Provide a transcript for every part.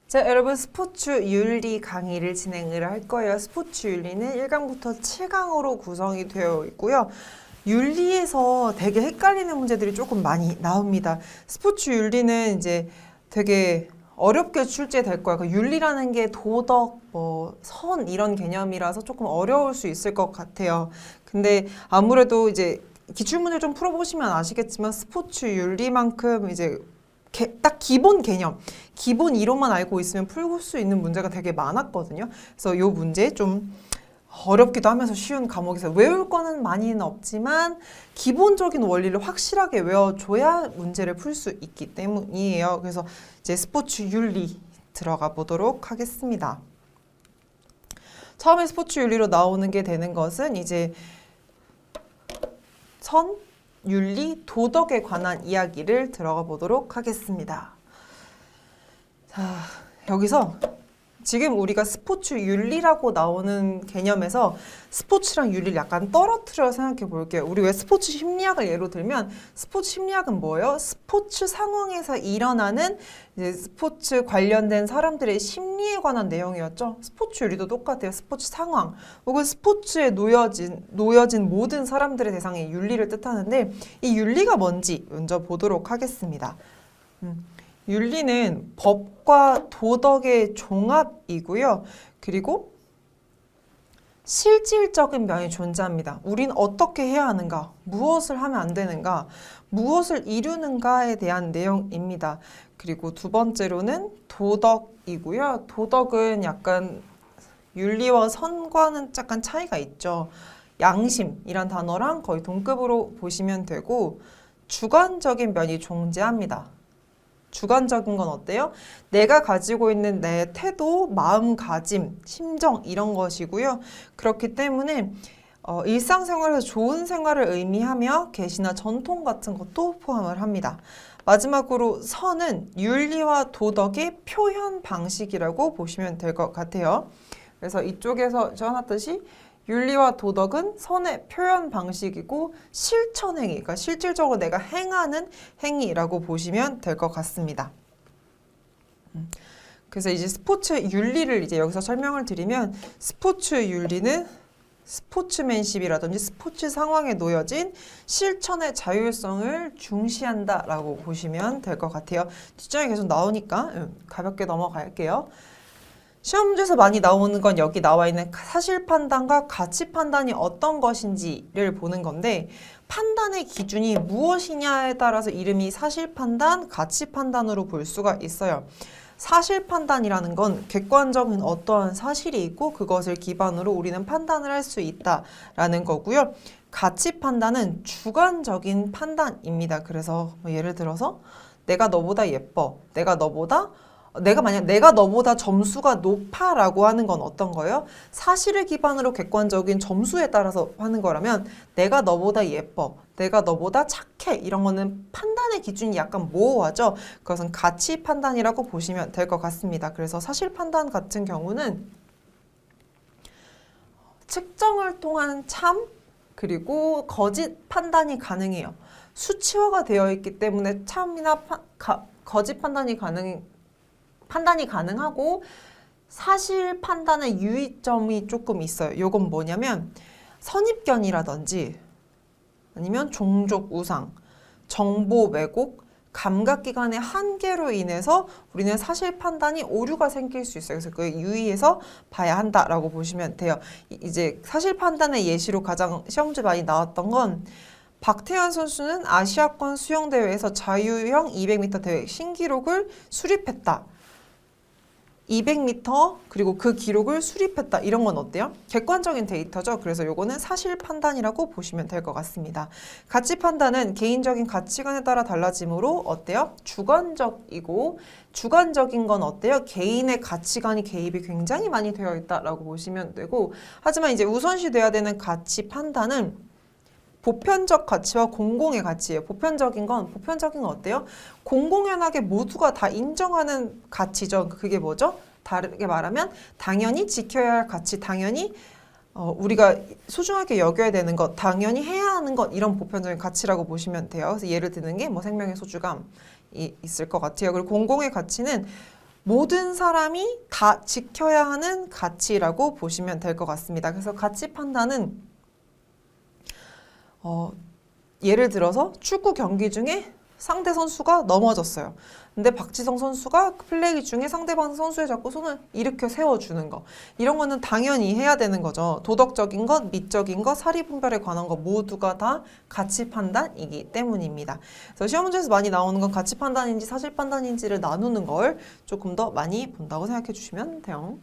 자, 여러분 스포츠 윤리 강의를 진행을 할 거예요. 스포츠 윤리는 1강부터 7강으로 구성이 되어 있고요. 윤리에서 되게 헷갈리는 문제들이 조금 많이 나옵니다. 스포츠 윤리는 이제 되게 어렵게 출제될 거예요. 그 윤리라는 게 도덕, 선 이런 개념이라서 조금 어려울 수 있을 것 같아요. 근데 아무래도 이제 기출문을 좀 풀어보시면 아시겠지만 스포츠 윤리만큼 이제 딱 기본 개념, 기본 이론만 알고 있으면 풀 수 있는 문제가 되게 많았거든요. 그래서 이 문제 좀 어렵기도 하면서 쉬운 과목에서 외울 거는 많이는 없지만 기본적인 원리를 확실하게 외워줘야 문제를 풀 수 있기 때문이에요. 그래서 이제 스포츠 윤리 들어가 보도록 하겠습니다. 처음에 스포츠 윤리로 나오는 게 되는 것은 이제 선, 윤리, 도덕에 관한 이야기를 들어가 보도록 하겠습니다. 자, 여기서 지금 우리가 스포츠 윤리라고 나오는 개념에서 스포츠랑 윤리를 약간 떨어뜨려 생각해 볼게요. 우리 왜 스포츠 심리학을 예로 들면 스포츠 심리학은 뭐예요? 스포츠 상황에서 일어나는 이제 스포츠 관련된 사람들의 심리에 관한 내용이었죠. 스포츠 윤리도 똑같아요. 스포츠 상황 혹은 스포츠에 놓여진 모든 사람들의 대상의 윤리를 뜻하는데 이 윤리가 뭔지 먼저 보도록 하겠습니다. 윤리는 법과 도덕의 종합이고요. 그리고 실질적인 면이 존재합니다. 우린 어떻게 해야 하는가, 무엇을 하면 안 되는가, 무엇을 이루는가에 대한 내용입니다. 그리고 두 번째로는 도덕이고요. 도덕은 약간 윤리와 선과는 약간 차이가 있죠. 양심이란 단어랑 거의 동급으로 보시면 되고 주관적인 면이 존재합니다. 주관적인 건 어때요? 내가 가지고 있는 내 태도, 마음가짐, 심정 이런 것이고요. 그렇기 때문에 일상생활에서 좋은 생활을 의미하며 계시나 전통 같은 것도 포함을 합니다. 마지막으로 선은 윤리와 도덕의 표현 방식이라고 보시면 될 것 같아요. 그래서 이쪽에서 적어놨듯이 윤리와 도덕은 선의 표현 방식이고 실천 행위, 그러니까 실질적으로 내가 행하는 행위라고 보시면 될 것 같습니다. 그래서 이제 스포츠 윤리를 이제 여기서 설명을 드리면 스포츠 윤리는 스포츠맨십이라든지 스포츠 상황에 놓여진 실천의 자율성을 중시한다라고 보시면 될 것 같아요. 뒷장에 계속 나오니까 가볍게 넘어갈게요. 시험 문제에서 많이 나오는 건 여기 나와 있는 사실 판단과 가치 판단이 어떤 것인지를 보는 건데 판단의 기준이 무엇이냐에 따라서 이름이 사실 판단, 가치 판단으로 볼 수가 있어요. 사실 판단이라는 건 객관적인 어떠한 사실이 있고 그것을 기반으로 우리는 판단을 할 수 있다라는 거고요. 가치 판단은 주관적인 판단입니다. 그래서 예를 들어서 내가 너보다 예뻐, 만약 내가 너보다 점수가 높아라고 하는 건 어떤 거예요? 사실을 기반으로 객관적인 점수에 따라서 하는 거라면 내가 너보다 예뻐, 내가 너보다 착해 이런 거는 판단의 기준이 약간 모호하죠. 그것은 가치 판단이라고 보시면 될 것 같습니다. 그래서 사실 판단 같은 경우는 측정을 통한 참 그리고 거짓 판단이 가능해요. 수치화가 되어 있기 때문에 참이나 거짓 판단이 가능하고 사실 판단의 유의점이 조금 있어요. 요건 뭐냐면 선입견이라든지 아니면 종족 우상, 정보 왜곡, 감각기관의 한계로 인해서 우리는 사실 판단이 오류가 생길 수 있어요. 그래서 그 유의해서 봐야 한다라고 보시면 돼요. 이제 사실 판단의 예시로 가장 시험지 많이 나왔던 건 박태환 선수는 아시아권 수영대회에서 자유형 200m 대회 신기록을 수립했다. 200m 그리고 그 기록을 수립했다. 이런 건 어때요? 객관적인 데이터죠. 그래서 요거는 사실 판단이라고 보시면 될 것 같습니다. 가치 판단은 개인적인 가치관에 따라 달라지므로 어때요? 주관적이고 주관적인 건 어때요? 개인의 가치관이 개입이 굉장히 많이 되어 있다라고 보시면 되고 하지만 이제 우선시 돼야 되는 가치 판단은 보편적 가치와 공공의 가치예요. 보편적인 건 어때요? 공공연하게 모두가 다 인정하는 가치죠. 그게 뭐죠? 다르게 말하면 당연히 지켜야 할 가치, 당연히 우리가 소중하게 여겨야 되는 것, 당연히 해야 하는 것 이런 보편적인 가치라고 보시면 돼요. 그래서 예를 드는 게 뭐 생명의 소중함이 있을 것 같아요. 그리고 공공의 가치는 모든 사람이 다 지켜야 하는 가치라고 보시면 될 것 같습니다. 그래서 가치 판단은 예를 들어서 축구 경기 중에 상대 선수가 넘어졌어요. 근데 박지성 선수가 플레이 중에 상대방 선수의 자꾸 손을 일으켜 세워주는 거. 이런 거는 당연히 해야 되는 거죠. 도덕적인 것, 미적인 것, 사리분별에 관한 것 모두가 다 가치 판단이기 때문입니다. 그래서 시험 문제에서 많이 나오는 건 가치 판단인지 사실 판단인지를 나누는 걸 조금 더 많이 본다고 생각해 주시면 돼요.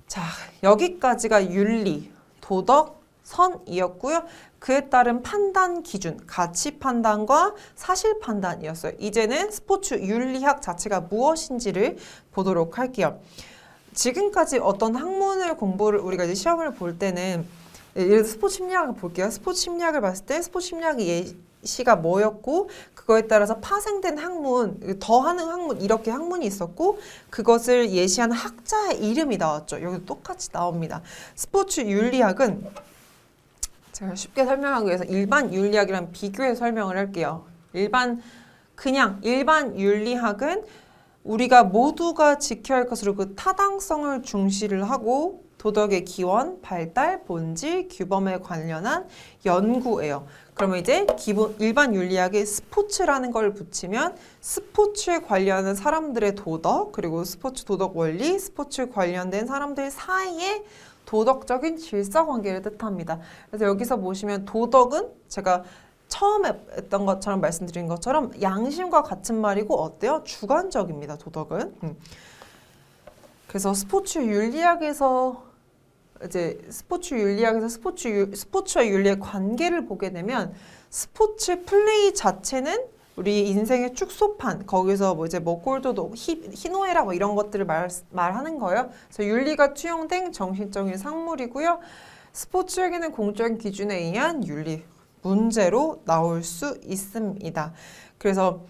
자, 여기까지가 윤리, 도덕, 선이었고요. 그에 따른 판단 기준, 가치 판단과 사실 판단이었어요. 이제는 스포츠 윤리학 자체가 무엇인지를 보도록 할게요. 지금까지 어떤 학문을 공부를 우리가 이제 시험을 볼 때는 예를 들어 스포츠 심리학을 볼게요. 스포츠 심리학을 봤을 때 스포츠 심리학의 예시가 뭐였고 그거에 따라서 파생된 학문, 더하는 학문 이렇게 학문이 있었고 그것을 예시한 학자의 이름이 나왔죠. 여기도 똑같이 나옵니다. 스포츠 윤리학은 제가 쉽게 설명하기 위해서 일반 윤리학이랑 비교해서 설명을 할게요. 일반 윤리학은 우리가 모두가 지켜야 할 것으로 그 타당성을 중시를 하고 도덕의 기원, 발달, 본질, 규범에 관련한 연구예요. 그러면 이제 일반 윤리학에 스포츠라는 걸 붙이면 스포츠에 관련한 사람들의 도덕, 그리고 스포츠 도덕 원리, 스포츠 관련된 사람들 사이에 도덕적인 질서관계를 뜻합니다. 그래서 여기서 보시면 도덕은 제가 처음에 했던 것처럼 말씀드린 것처럼 양심과 같은 말이고 어때요? 주관적입니다. 도덕은. 그래서 스포츠와 윤리의 관계를 보게 되면 스포츠 플레이 자체는 우리 인생의 축소판, 거기서 골도독, 희노애락 이런 것들을 말하는 거예요. 그래서 윤리가 투영된 정신적인 산물이고요. 스포츠에게는 공적인 기준에 의한 윤리, 문제로 나올 수 있습니다. 그래서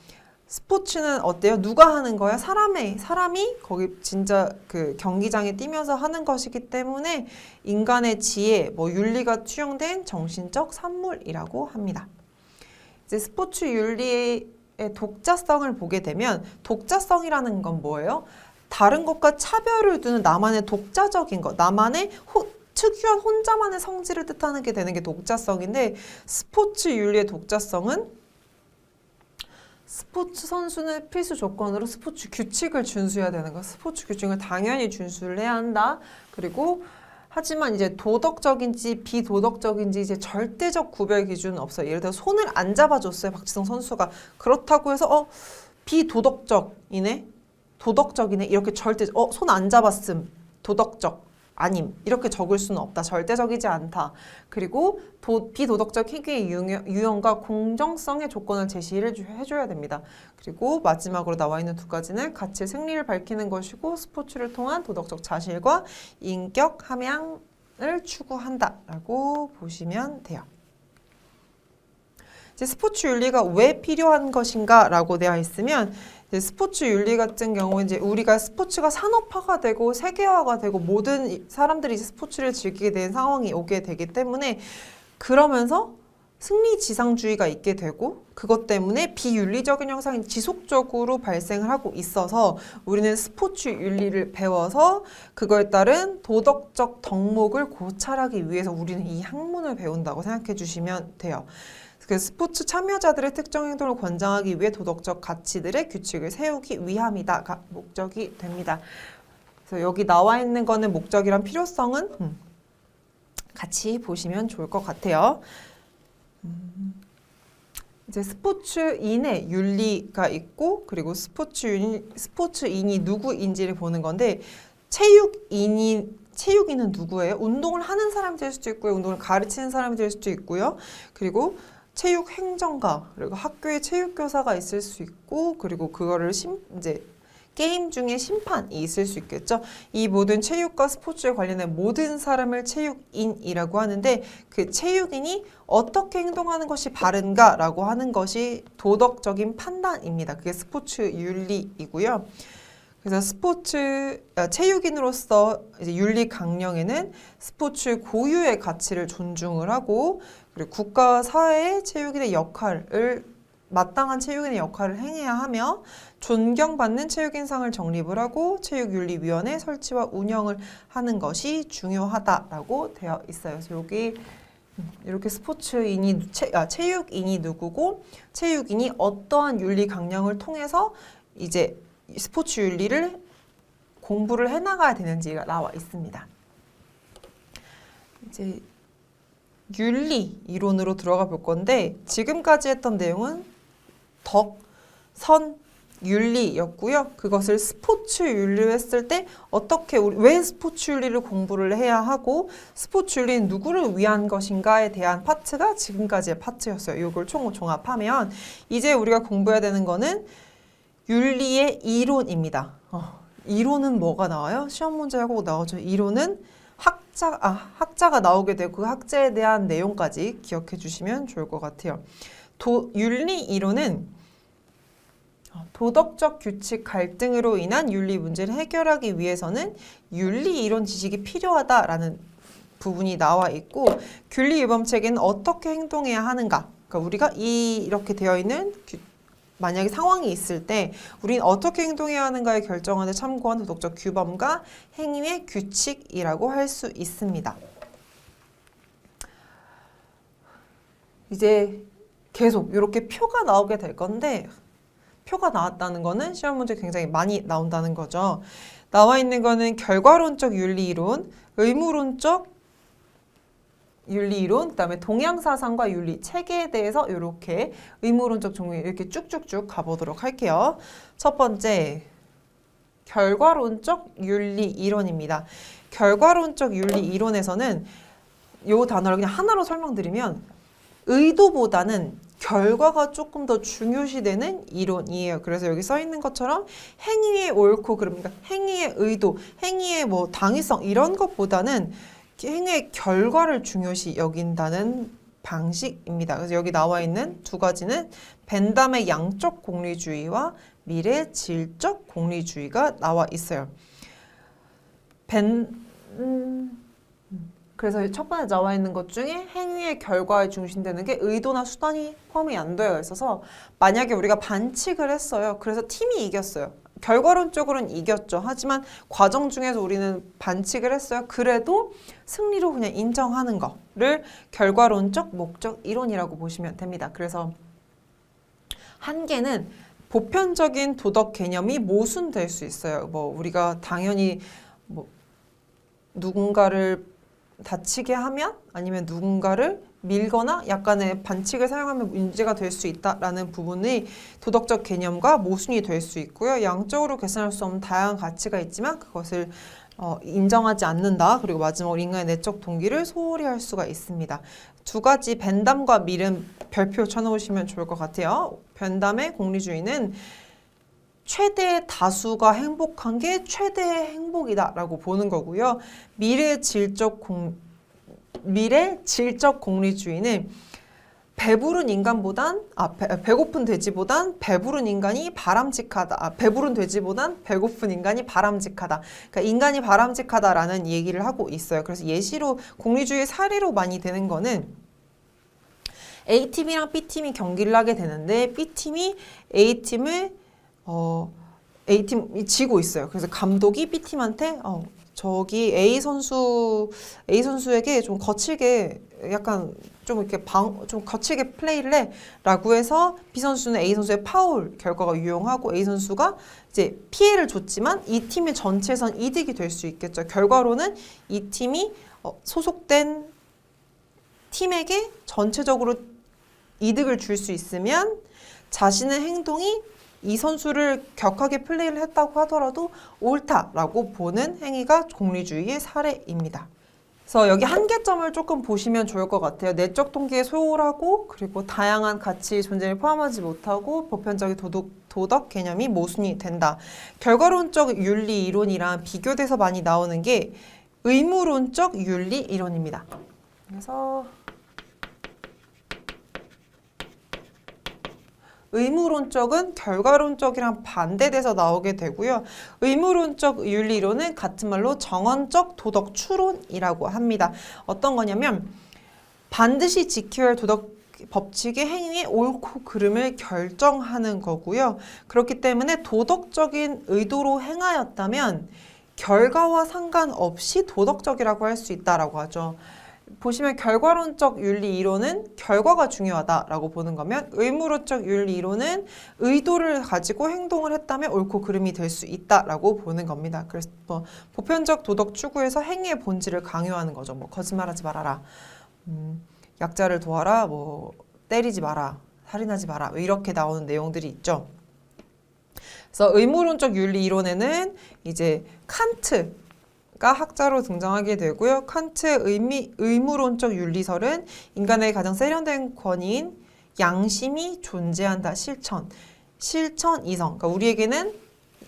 스포츠는 어때요? 누가 하는 거야? 사람이 거기 진짜 그 경기장에 뛰면서 하는 것이기 때문에 인간의 지혜, 윤리가 투영된 정신적 산물이라고 합니다. 이제 스포츠 윤리의 독자성을 보게 되면 독자성이라는 건 뭐예요? 다른 것과 차별을 두는 나만의 독자적인 것, 나만의 특유한 혼자만의 성질을 뜻하는 게 되는 게 독자성인데 스포츠 윤리의 독자성은 스포츠 선수는 필수 조건으로 스포츠 규칙을 준수해야 되는 거. 스포츠 규칙을 당연히 준수를 해야 한다. 그리고 하지만 이제 도덕적인지 비도덕적인지 이제 절대적 구별 기준은 없어요. 예를 들어 손을 안 잡아줬어요. 박지성 선수가. 그렇다고 해서 비도덕적이네? 도덕적이네? 이렇게 손 안 잡았음. 도덕적. 아님. 이렇게 적을 수는 없다. 절대적이지 않다. 그리고 비도덕적 행위의 유형과 공정성의 조건을 제시를 해줘야 됩니다. 그리고 마지막으로 나와 있는 두 가지는 가치의 승리를 밝히는 것이고 스포츠를 통한 도덕적 자질과 인격 함양을 추구한다라고 보시면 돼요. 이제 스포츠 윤리가 왜 필요한 것인가라고 되어 있으면 이제 스포츠 윤리 같은 경우 이제 우리가 스포츠가 산업화가 되고 세계화가 되고 모든 사람들이 스포츠를 즐기게 된 상황이 오게 되기 때문에 그러면서 승리 지상주의가 있게 되고 그것 때문에 비윤리적인 현상이 지속적으로 발생을 하고 있어서 우리는 스포츠 윤리를 배워서 그거에 따른 도덕적 덕목을 고찰하기 위해서 우리는 이 학문을 배운다고 생각해 주시면 돼요. 그 스포츠 참여자들의 특정 행동을 권장하기 위해 도덕적 가치들의 규칙을 세우기 위함이다가 목적이 됩니다. 그래서 여기 나와 있는 거는 목적이란 필요성은 같이 보시면 좋을 것 같아요. 이제 스포츠인의 윤리가 있고 그리고 스포츠인이 누구인지를 보는 건데 체육인은 누구예요? 운동을 하는 사람이 될 수도 있고요. 운동을 가르치는 사람이 될 수도 있고요. 그리고 체육 행정가, 그리고 학교에 체육교사가 있을 수 있고, 그리고 그거를 이제 게임 중에 심판이 있을 수 있겠죠. 이 모든 체육과 스포츠에 관련된 모든 사람을 체육인이라고 하는데 그 체육인이 어떻게 행동하는 것이 바른가라고 하는 것이 도덕적인 판단입니다. 그게 스포츠 윤리이고요. 그래서 체육인으로서 이제 윤리 강령에는 스포츠 고유의 가치를 존중을 하고 그리고 국가와 사회의 체육인의 역할을 마땅한 체육인의 역할을 행해야 하며 존경받는 체육인상을 정립을 하고 체육윤리위원회 설치와 운영을 하는 것이 중요하다라고 되어 있어요. 그래서 여기 이렇게 체육인이 누구고 체육인이 어떠한 윤리 강령을 통해서 이제 스포츠 윤리를 공부를 해나가야 되는지가 나와 있습니다. 이제 윤리 이론으로 들어가 볼 건데 지금까지 했던 내용은 덕, 선, 윤리였고요. 그것을 스포츠 윤리를 했을 때 어떻게 왜 스포츠 윤리를 공부를 해야 하고 스포츠 윤리는 누구를 위한 것인가에 대한 파트가 지금까지의 파트였어요. 이걸 총 종합하면 이제 우리가 공부해야 되는 거는 윤리의 이론입니다. 이론은 뭐가 나와요? 시험 문제가 꼭 나오죠. 이론은 학자가 나오게 되고 그 학자에 대한 내용까지 기억해 주시면 좋을 것 같아요. 윤리 이론은 도덕적 규칙 갈등으로 인한 윤리 문제를 해결하기 위해서는 윤리 이론 지식이 필요하다라는 부분이 나와 있고 윤리 위반 체계는 어떻게 행동해야 하는가? 그러니까 우리가 이렇게 되어 있는 만약에 상황이 있을 때 우리는 어떻게 행동해야 하는가에 결정하는 데 참고한 도덕적 규범과 행위의 규칙이라고 할 수 있습니다. 이제 계속 이렇게 표가 나오게 될 건데 표가 나왔다는 거는 시험 문제 굉장히 많이 나온다는 거죠. 나와 있는 거는 결과론적 윤리이론, 의무론적 윤리이론, 그 다음에 동양사상과 윤리, 체계에 대해서 이렇게 의무론적 종류 이렇게 쭉쭉쭉 가보도록 할게요. 첫 번째, 결과론적 윤리이론입니다. 결과론적 윤리이론에서는 이 단어를 그냥 하나로 설명드리면 의도보다는 결과가 조금 더 중요시되는 이론이에요. 그래서 여기 써 있는 것처럼 행위의 옳고 그러니까 행위의 의도, 행위의 뭐 당위성 이런 것보다는 행위의 결과를 중요시 여긴다는 방식입니다. 그래서 여기 나와 있는 두 가지는 벤담의 양적 공리주의와 밀의 질적 공리주의가 나와 있어요. 그래서 첫 번째 나와 있는 것 중에 행위의 결과에 중심되는 게 의도나 수단이 포함이 안 되어 있어서 만약에 우리가 반칙을 했어요. 그래서 팀이 이겼어요. 결과론적으로는 이겼죠. 하지만 과정 중에서 우리는 반칙을 했어요. 그래도 승리로 그냥 인정하는 거를 결과론적 목적 이론이라고 보시면 됩니다. 그래서 한계는 보편적인 도덕 개념이 모순될 수 있어요. 뭐 우리가 당연히 뭐 누군가를 다치게 하면 아니면 누군가를 밀거나 약간의 반칙을 사용하면 문제가 될 수 있다라는 부분이 도덕적 개념과 모순이 될 수 있고요. 양적으로 계산할 수 없는 다양한 가치가 있지만 그것을 인정하지 않는다. 그리고 마지막으로 인간의 내적 동기를 소홀히 할 수가 있습니다. 두 가지 벤담과 밀은 별표 쳐놓으시면 좋을 것 같아요. 벤담의 공리주의는 최대의 다수가 행복한 게 최대의 행복이다라고 보는 거고요. 밀의 질적 공리주의는 배부른 인간보단 배고픈 돼지보단 배부른 인간이 바람직하다. 배부른 돼지보단 배고픈 인간이 바람직하다. 그러니까 인간이 바람직하다라는 얘기를 하고 있어요. 그래서 예시로 공리주의 사례로 많이 되는 거는 A팀이랑 B팀이 경기를 하게 되는데 B팀이 A팀이 지고 있어요. 그래서 감독이 B팀한테 저기 A선수에게 좀 거칠게 약간 좀 이렇게 좀 거칠게 플레이를 해라고 해서 B선수는 A선수의 파울 결과가 유용하고 A선수가 이제 피해를 줬지만 이 팀의 전체에선 이득이 될 수 있겠죠. 결과로는 이 팀이 소속된 팀에게 전체적으로 이득을 줄 수 있으면 자신의 행동이 이 선수를 격하게 플레이를 했다고 하더라도 옳다라고 보는 행위가 공리주의의 사례입니다. 그래서 여기 한계점을 조금 보시면 좋을 것 같아요. 내적 동기에 소홀하고 그리고 다양한 가치 존재를 포함하지 못하고 보편적인 도덕 개념이 모순이 된다. 결과론적 윤리 이론이랑 비교돼서 많이 나오는 게 의무론적 윤리 이론입니다. 그래서 의무론적은 결과론적이랑 반대돼서 나오게 되고요. 의무론적 윤리론은 같은 말로 정언적 도덕 추론이라고 합니다. 어떤 거냐면 반드시 지켜야 할 도덕 법칙의 행위의 옳고 그름을 결정하는 거고요. 그렇기 때문에 도덕적인 의도로 행하였다면 결과와 상관없이 도덕적이라고 할 수 있다라고 하죠. 보시면 결과론적 윤리 이론은 결과가 중요하다라고 보는 거면 의무론적 윤리 이론은 의도를 가지고 행동을 했다면 옳고 그름이 될 수 있다라고 보는 겁니다. 그래서 보편적 도덕 추구에서 행위의 본질을 강요하는 거죠. 뭐 거짓말하지 말아라, 약자를 도와라, 뭐 때리지 마라, 살인하지 마라, 이렇게 나오는 내용들이 있죠. 그래서 의무론적 윤리 이론에는 이제 칸트가 학자로 등장하게 되고요. 칸트의 의무론적 윤리설은 인간의 가장 세련된 권위인 양심이 존재한다. 실천 이성. 그러니까 우리에게는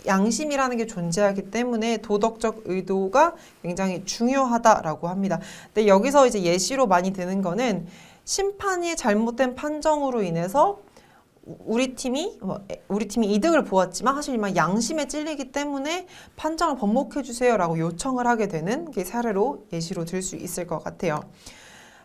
양심이라는 게 존재하기 때문에 도덕적 의도가 굉장히 중요하다라고 합니다. 근데 여기서 이제 예시로 많이 드는 거는 심판이 잘못된 판정으로 인해서 우리 팀이 이득을 보았지만 사실 양심에 찔리기 때문에 판정을 번복해 주세요라고 요청을 하게 되는 게 사례로 예시로 들 수 있을 것 같아요.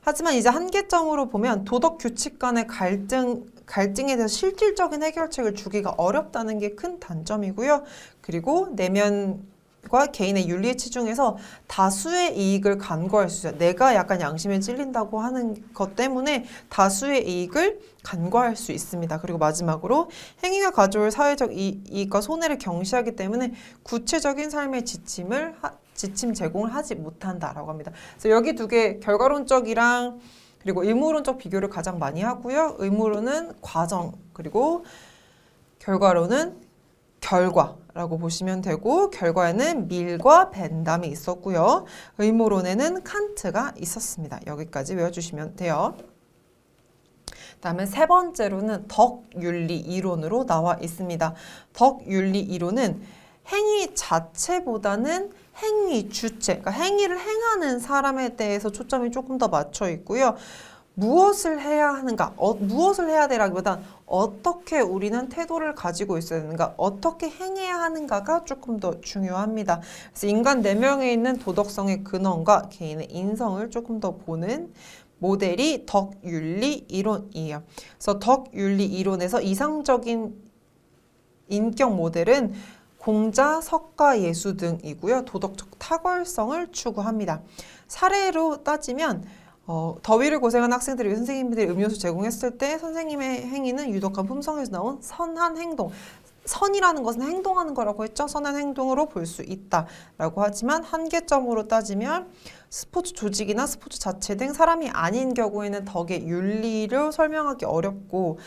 하지만 이제 한계점으로 보면 도덕 규칙 간의 갈등에 대해서 실질적인 해결책을 주기가 어렵다는 게 큰 단점이고요. 그리고 내면과 개인의 윤리의 치중에서 다수의 이익을 간과할 수 있어요. 내가 약간 양심에 찔린다고 하는 것 때문에 다수의 이익을 간과할 수 있습니다. 그리고 마지막으로 행위가 가져올 사회적 이익과 손해를 경시하기 때문에 구체적인 삶의 지침 제공을 하지 못한다라고 합니다. 그래서 여기 두 개 결과론적이랑 그리고 의무론적 비교를 가장 많이 하고요. 의무론은 과정, 그리고 결과론은 결과라고 보시면 되고 결과에는 밀과 벤담이 있었고요. 의무론에는 칸트가 있었습니다. 여기까지 외워주시면 돼요. 다음에 세 번째로는 덕윤리 이론으로 나와 있습니다. 덕윤리 이론은 행위 자체보다는 행위 주체, 그러니까 행위를 행하는 사람에 대해서 초점이 조금 더 맞춰 있고요. 무엇을 해야 하는가, 무엇을 해야 되라기보단 어떻게 우리는 태도를 가지고 있어야 되는가, 어떻게 행해야 하는가가 조금 더 중요합니다. 그래서 인간 내면에 있는 도덕성의 근원과 개인의 인성을 조금 더 보는 모델이 덕윤리 이론이에요. 그래서 덕윤리 이론에서 이상적인 인격 모델은 공자, 석가, 예수 등이고요. 도덕적 탁월성을 추구합니다. 사례로 따지면 더위를 고생한 학생들을 위해 선생님들이 음료수 제공했을 때 선생님의 행위는 유독한 품성에서 나온 선한 행동, 선이라는 것은 행동하는 거라고 했죠. 선한 행동으로 볼 수 있다라고 하지만 한계점으로 따지면 스포츠 조직이나 스포츠 자체 등 사람이 아닌 경우에는 덕의 윤리를 설명하기 어렵고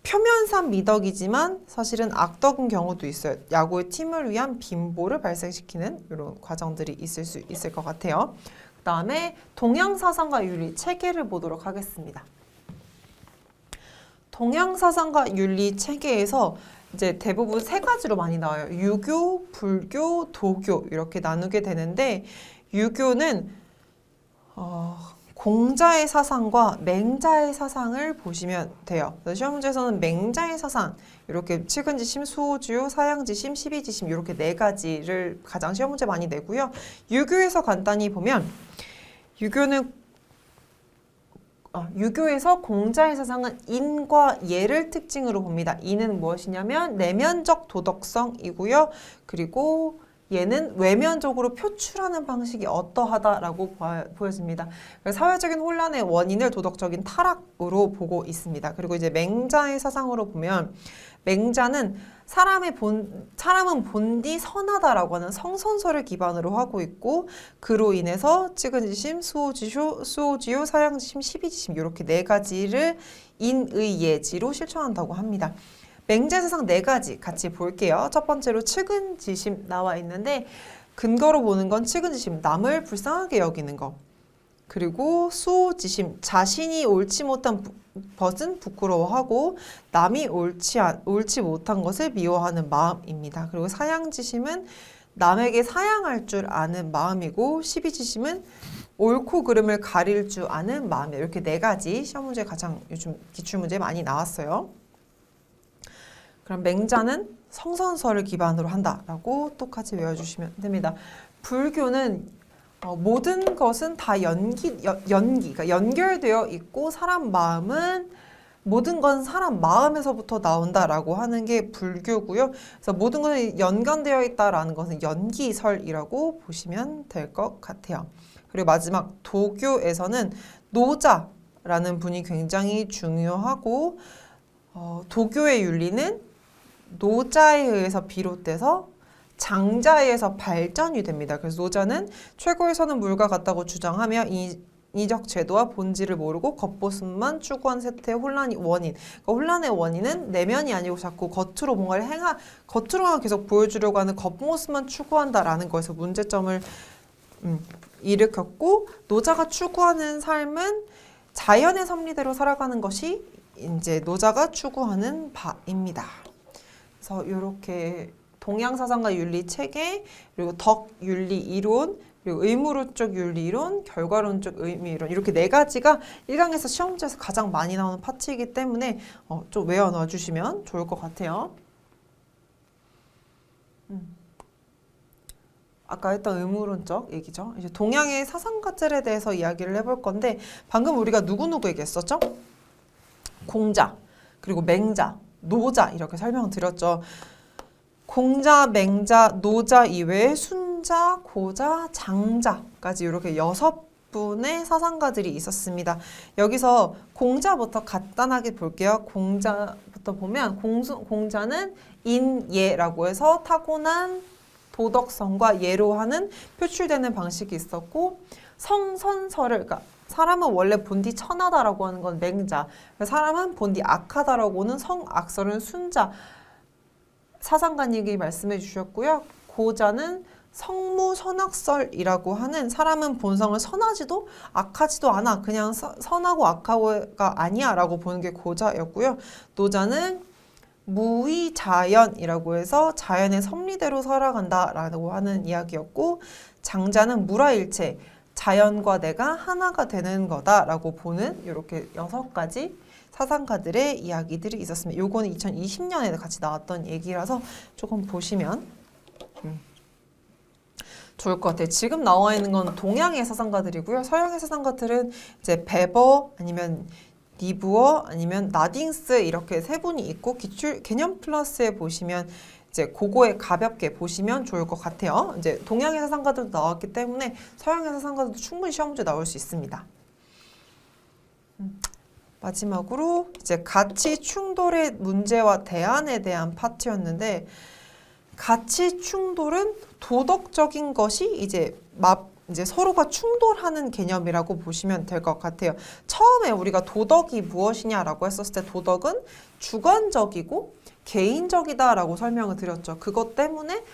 표면상 미덕이지만 사실은 악덕인 경우도 있어요. 야구의 팀을 위한 빈보를 발생시키는 이런 과정들이 있을 수 있을 것 같아요. 그 다음에 동양사상과 윤리 체계를 보도록 하겠습니다. 동양사상과 윤리 체계에서 이제 대부분 세 가지로 많이 나와요. 유교, 불교, 도교 이렇게 나누게 되는데 유교는 공자의 사상과 맹자의 사상을 보시면 돼요. 시험 문제에서는 맹자의 사상 이렇게 측은지심, 수호주요, 사양지심, 시비지심 이렇게 네 가지를 가장 시험 문제 많이 내고요. 유교에서 간단히 보면 유교에서 공자의 사상은 인과 예를 특징으로 봅니다. 인은 무엇이냐면 내면적 도덕성이고요. 그리고 얘는 외면적으로 표출하는 방식이 어떠하다라고 보여집니다. 사회적인 혼란의 원인을 도덕적인 타락으로 보고 있습니다. 그리고 이제 맹자의 사상으로 보면 맹자는 사람은 본디 선하다라고 하는 성선설을 기반으로 하고 있고 그로 인해서 측은지심, 수호지요, 사양지심, 시비지심 이렇게 네 가지를 인의예지로 실천한다고 합니다. 맹자의 사상 네 가지 같이 볼게요. 첫 번째로 측은지심 나와 있는데 근거로 보는 건 측은지심, 남을 불쌍하게 여기는 거. 그리고 수호지심, 자신이 옳지 못한 것은 부끄러워하고 남이 옳지 못한 것을 미워하는 마음입니다. 그리고 사양지심은 남에게 사양할 줄 아는 마음이고 시비지심은 옳고 그름을 가릴 줄 아는 마음이에요. 이렇게 네 가지 시험 문제 가장 요즘 기출문제 많이 나왔어요. 그럼 맹자는 성선설을 기반으로 한다라고 똑같이 외워주시면 됩니다. 불교는 모든 것은 다 그러니까 연결되어 있고 사람 마음은 모든 건 사람 마음에서부터 나온다라고 하는 게 불교고요. 그래서 모든 것이 연관되어 있다라는 것은 연기설이라고 보시면 될 것 같아요. 그리고 마지막 도교에서는 노자라는 분이 굉장히 중요하고 도교의 윤리는 노자에 의해서 비롯돼서 장자에 의해서 발전이 됩니다. 그래서 노자는 최고의 선은 물과 같다고 주장하며 인위적 제도와 본질을 모르고 겉보습만 추구한 세태의 혼란이 원인. 그러니까 혼란의 원인은 내면이 아니고 자꾸 겉으로 뭔가를 겉으로만 계속 보여주려고 하는 겉모습만 추구한다라는 거에서 문제점을 일으켰고, 노자가 추구하는 삶은 자연의 섭리대로 살아가는 것이 이제 노자가 추구하는 바입니다. 그래서 이렇게 동양사상과 윤리 체계, 그리고 덕윤리 이론, 그리고 의무론적 윤리 이론, 결과론적 의미 이론, 이렇게 네 가지가 1강에서 시험지에서 가장 많이 나오는 파트이기 때문에 좀 외워놔 주시면 좋을 것 같아요. 아까 했던 의무론적 얘기죠. 이제 동양의 사상가들에 대해서 이야기를 해볼 건데, 방금 우리가 누구누구 얘기했었죠? 공자, 그리고 맹자, 노자 이렇게 설명드렸죠. 공자, 맹자, 노자 이외에 순자, 고자, 장자까지 이렇게 6분의 사상가들이 있었습니다. 여기서 공자부터 간단하게 볼게요. 공자부터 보면 공자는 인예라고 해서 타고난 도덕성과 예로 하는 표출되는 방식이 있었고, 성선설을, 그러니까 사람은 원래 본디 천하다라고 하는 건 맹자, 사람은 본디 악하다라고 하는 성악설은 순자, 사상가님이 말씀해 주셨고요. 고자는 성무선악설이라고 하는 사람은 본성을 선하지도 악하지도 않아, 그냥 선하고 악하고가 아니야 라고 보는 게 고자였고요. 노자는 무의자연이라고 해서 자연의 섭리대로 살아간다라고 하는 이야기였고, 장자는 무라일체, 자연과 내가 하나가 되는 거다라고 보는 이렇게 6가지 사상가들의 이야기들이 있었습니다. 요거는 2020년에 같이 나왔던 얘기라서 조금 보시면 좋을 것 같아요. 지금 나와 있는 건 동양의 사상가들이고요. 서양의 사상가들은 이제 베버 아니면 니부어 아니면 나딩스 이렇게 세 분이 있고, 기출 개념 플러스에 보시면 이제 그거에 가볍게 보시면 좋을 것 같아요. 이제 동양의 사상가들도 나왔기 때문에 서양의 사상가들도 충분히 시험 문제 나올 수 있습니다. 마지막으로 이제 가치 충돌의 문제와 대안에 대한 파트였는데, 가치 충돌은 도덕적인 것이 이제 서로가 충돌하는 개념이라고 보시면 될 것 같아요. 처음에 우리가 도덕이 무엇이냐라고 했었을 때 도덕은 주관적이고 개인적이다라고 설명을 드렸죠. 그것 때문에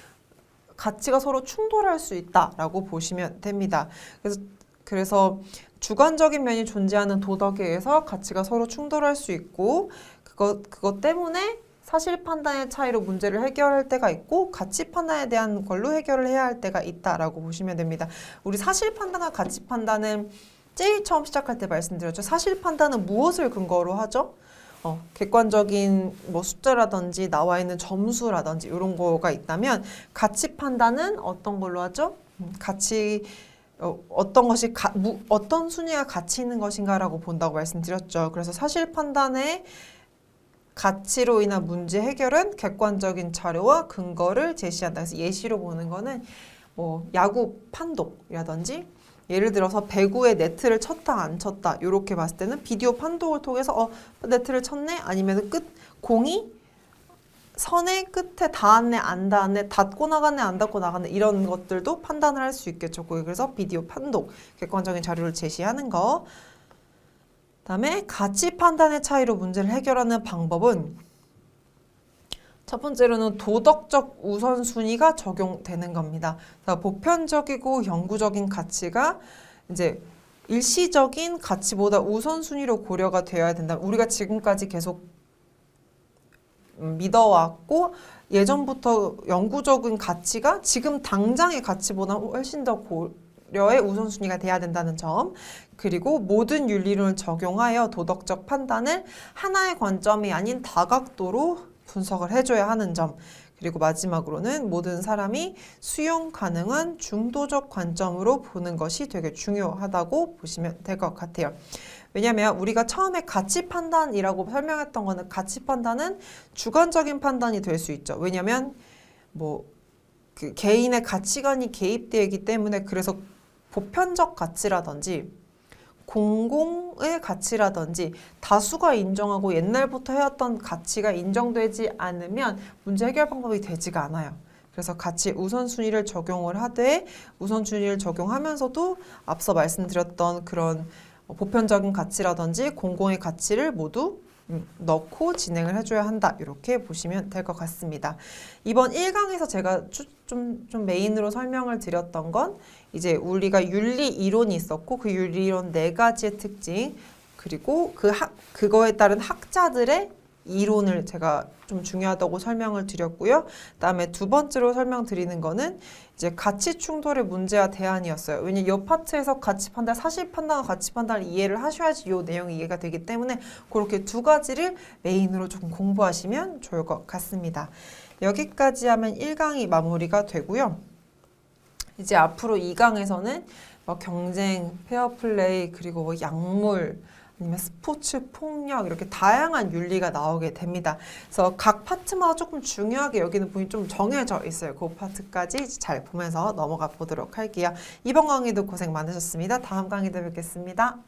가치가 서로 충돌할 수 있다라고 보시면 됩니다. 그래서 주관적인 면이 존재하는 도덕에 의해서 가치가 서로 충돌할 수 있고, 그것 때문에 사실 판단의 차이로 문제를 해결할 때가 있고, 가치 판단에 대한 걸로 해결을 해야 할 때가 있다라고 보시면 됩니다. 우리 사실 판단과 가치 판단은 제일 처음 시작할 때 말씀드렸죠. 사실 판단은 무엇을 근거로 하죠? 객관적인 숫자라든지 나와 있는 점수라든지 이런 거가 있다면, 가치 판단은 어떤 걸로 하죠? 어떤 순위가 가치 있는 것인가라고 본다고 말씀드렸죠. 그래서 사실 판단의 가치로 인한 문제 해결은 객관적인 자료와 근거를 제시한다. 그래서 예시로 보는 거는 야구 판독이라든지, 예를 들어서 배구에 네트를 쳤다 안 쳤다 이렇게 봤을 때는 비디오 판독을 통해서 네트를 쳤네, 아니면 공이 선의 끝에 닿았네 안 닿았네, 닿고 나갔네 안 닿고 나갔네, 이런 것들도 판단을 할 수 있겠죠. 그래서 비디오 판독, 객관적인 자료를 제시하는 거. 그다음에 가치 판단의 차이로 문제를 해결하는 방법은, 첫 번째로는 도덕적 우선순위가 적용되는 겁니다. 보편적이고 영구적인 가치가 이제 일시적인 가치보다 우선순위로 고려가 되어야 된다. 우리가 지금까지 계속 믿어왔고, 예전부터 영구적인 가치가 지금 당장의 가치보다 훨씬 더 고려의 우선순위가 돼야 된다는 점, 그리고 모든 윤리론을 적용하여 도덕적 판단을 하나의 관점이 아닌 다각도로 분석을 해줘야 하는 점, 그리고 마지막으로는 모든 사람이 수용 가능한 중도적 관점으로 보는 것이 되게 중요하다고 보시면 될 것 같아요. 왜냐하면 우리가 처음에 가치 판단이라고 설명했던 거는 가치 판단은 주관적인 판단이 될 수 있죠. 왜냐하면 그 개인의 가치관이 개입되기 때문에 그래서 보편적 가치라든지 공공의 가치라든지 다수가 인정하고 옛날부터 해왔던 가치가 인정되지 않으면 문제 해결 방법이 되지가 않아요. 그래서 가치 우선순위를 적용을 하되 우선순위를 적용하면서도 앞서 말씀드렸던 그런 보편적인 가치라든지 공공의 가치를 모두 넣고 진행을 해줘야 한다. 이렇게 보시면 될 것 같습니다. 이번 1강에서 제가 좀 메인으로 설명을 드렸던 건 이제 우리가 윤리 이론이 있었고 그 윤리 이론 4가지의 특징 그리고 그거에 따른 학자들의 이론을 제가 좀 중요하다고 설명을 드렸고요. 그다음에 두 번째로 설명드리는 거는 이제 가치 충돌의 문제와 대안이었어요. 왜냐면 이 파트에서 가치 판단, 사실 판단과 가치 판단을 이해를 하셔야지 이 내용이 이해가 되기 때문에 그렇게 두 가지를 메인으로 조금 공부하시면 좋을 것 같습니다. 여기까지 하면 1강이 마무리가 되고요. 이제 앞으로 2강에서는 경쟁, 페어플레이, 그리고 약물, 아니면 스포츠, 폭력 이렇게 다양한 윤리가 나오게 됩니다. 그래서 각 파트마다 조금 중요하게 여기는 부분이 좀 정해져 있어요. 그 파트까지 잘 보면서 넘어가 보도록 할게요. 이번 강의도 고생 많으셨습니다. 다음 강의도 뵙겠습니다.